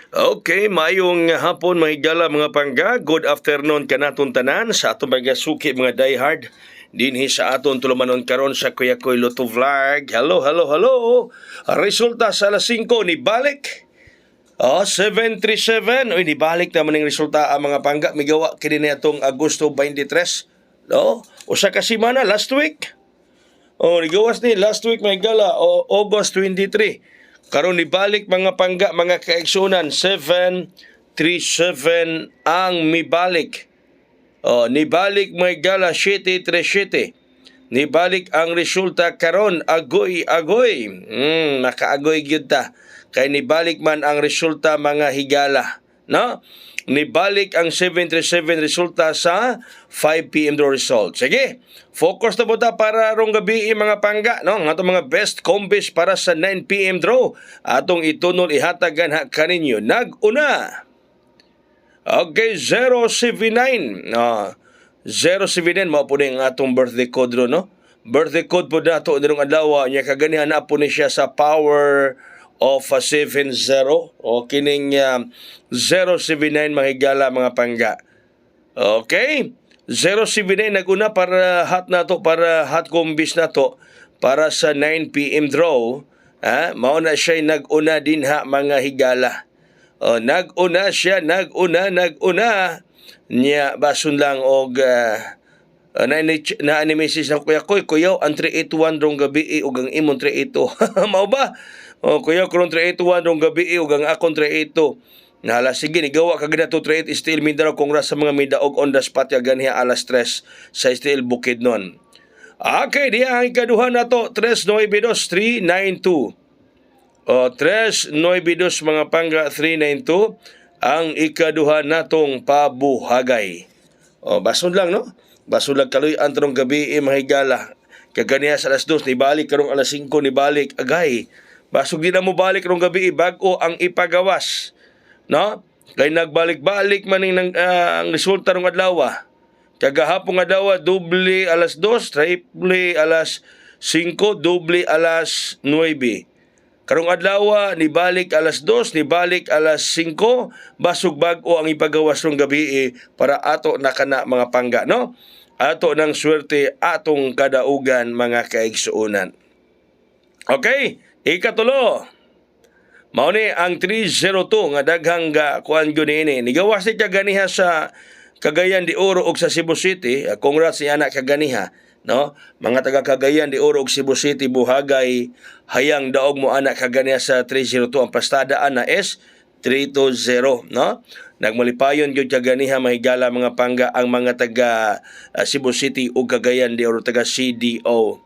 Okay, mayong hapon mga higala mga pangga. Good afternoon kanatong tanan sa atong mga suki mga diehard. Dinhi sa aton tulumanon karon sa Kuya Koy Lotto Vlog. Hello, hello, hello. Resulta sa alas 5 ni balik. 737. Uy, nibalik naman ang resulta ang mga pangga. Migawa kini atong Agosto 23. No? Usa ka semana last week. Nigawas ni last week may gala August 23. Karon nibalik mga pangga mga kaigsunan 737 ang mibalik. Nibalik may gala 737. Nibalik ang resulta karon agoy. Nakaagoy gyud ta. Kay nibalik man ang resulta mga higala, no? Nibalik ang 737 resulta sa 5 PM draw result. Sige, focus na po ta para rong gabi mga pangga, no? Ang atong mga best combis para sa 9 PM draw. Atong itunol ihatagan ha kaninyo. Nag-una. Okay, 079. 079 mao po ang atong birthday code ro, no? Birthday code po nato nirong adlaw nya kaganihan na po ni siya sa power of 70 o kining 079 mahigala mga pangga. Okay? 079 naguna para hot combis nato para sa 9 PM draw. Mao na siya naguna din ha mga higala. Naguna niya basun lang og na ni message na kuya ang 381 rong gabi ug ang imong 382. Mao ba? Kuya karon 381 rong gabi ug ang akong 382. Nala sige ni gawa kag nato 38 Steel Mindanao Congress sa mga midaog on the spot ya ganhi alas 3 sa Steel Bukidnon. Okay, diya ang ikaduha nato 392 392 mga pangga 392 ang ikaduha natong pabuhagay. Basun lang, no? Basun lang kaloy antarong gabi mahigala. Kaganiya sa alas 2 ni balik karong alas 5 ni balik agay. Basog di na mo balik karong gabi bag-o ang ipagawas. No? Kay nagbalik-balik man ang resulta rong adlaw. Kagahapon adlaw doble alas 2, triple alas 5, doble alas 9. Karong adlaw nibalik alas 2, nibalik alas 5, basog bag-o ang ipagawas rong gabi para ato na kana mga pangga, no? Ato ng swerte atong kadaugan mga kaigsuonan. Okay, ikatulo. Mao ni ang 302 nga daghang kuan gyud ini. Nigawas ni kaganiha sa Cagayan de Oro ug sa Cebu City. Congrats ni anak kaganiha, no? Mga taga Cagayan de Oro ug Cebu City buhagay hayang daog mo anak kaganiha sa 302 ang pastada ana is 320, no? Nagmalipayon gyud kaganiha mahigala mga pangga ang mga taga Cebu City ug Cagayan de Oro taga CDO.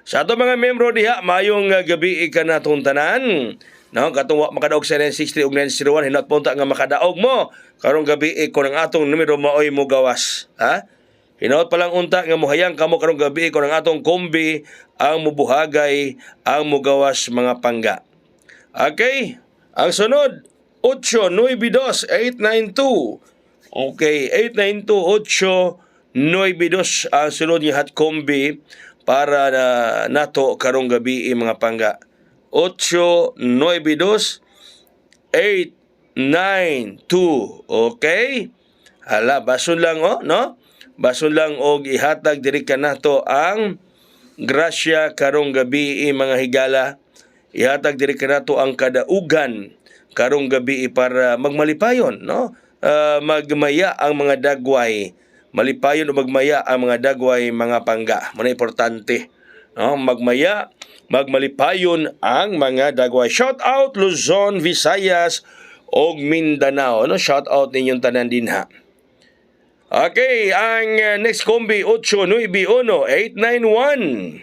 Sa ato mga membro diha mayong gabi kanatong tanan. No, katong makadaog sa 960 ug 901 hinat punta nga makadaog mo karong gabi ko ang atong numero maoy mo gawas. Hinaot pa lang unta nga mohayang kamo karong gabi ko ang atong kombi ang mubuhagay ang mugawas mga pangga. Okay? Ang sunod 892-892. Okay, 892-892 ang sunod nga hot kombi para nato karong gabi mga pangga. 892-892. Okay? Hala, basun lang no? Basun lang og ihatag diri kanato ang grasya karong gabi mga higala. Ihatag diri kanato ang kadaugan karong gabi para magmalipayon, no? Magmaya ang mga dagway. Malipayon o magmaya ang mga dagway mga pangga. Muna importante. No? Magmalipayon ang mga dagway. Shout out Luzon, Visayas og Mindanao. No? Shout out ninyong tanan din ha. Okay, ang next kombi 891-891.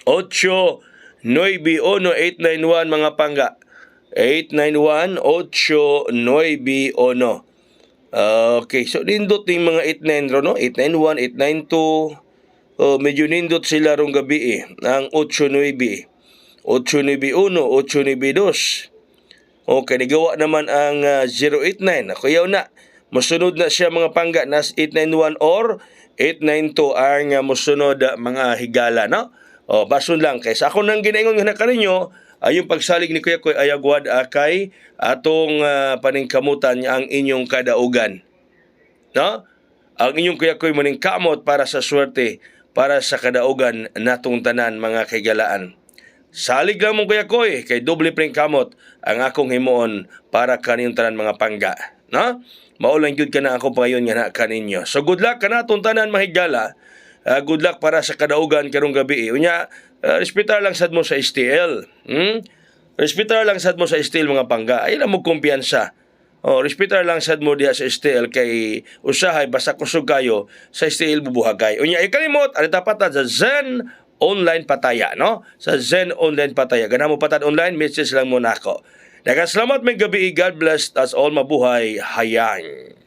891-891 mga pangga. 891-891. Okay, so nindot yung mga 89 no? 891, 892. Medyo nindot sila rong gabi ang 89. 891, 892. Okay, nagawa naman ang 089. Ako yaw na. Musunod na siya mga pangga nas 891 or 892 ang musunod mga higala, no? Basun lang kaysa ako nang ginaingon nga kaninyo ayong pagsalig ni Kuya Koy ayagwad akay atong paningkamutan ang inyong kadaugan. No? Ang inyong Kuya Koy maningkamot para sa swerte, para sa kadaugan natong tanan mga kaigalaan. Salig lang mong Kuya Koy, kay doble pring kamot ang akong himuon para kaniyong tanan mga pangga. No? Maulang yun ka na ako payon nga na kaninyo. So good luck ka na itong tanan mahigala. Good luck para sa kadaugan karong gabi. Unya, respetar lang sad mo sa STL. Respetar lang sad mo sa STL mga pangga. Ay lang mo kumpiyansa. Respetar lang sad mo diha sa STL kay usahay basta kusog kayo sa STL bubuhagay. Unya, ikalimot, ano dapat sa Zen Online Pataya, no? Sa Zen Online Pataya. Ganun mo patad online, message lang mo na ako. Nagasalamat may gabi. God bless us all. Mabuhay. Hayang.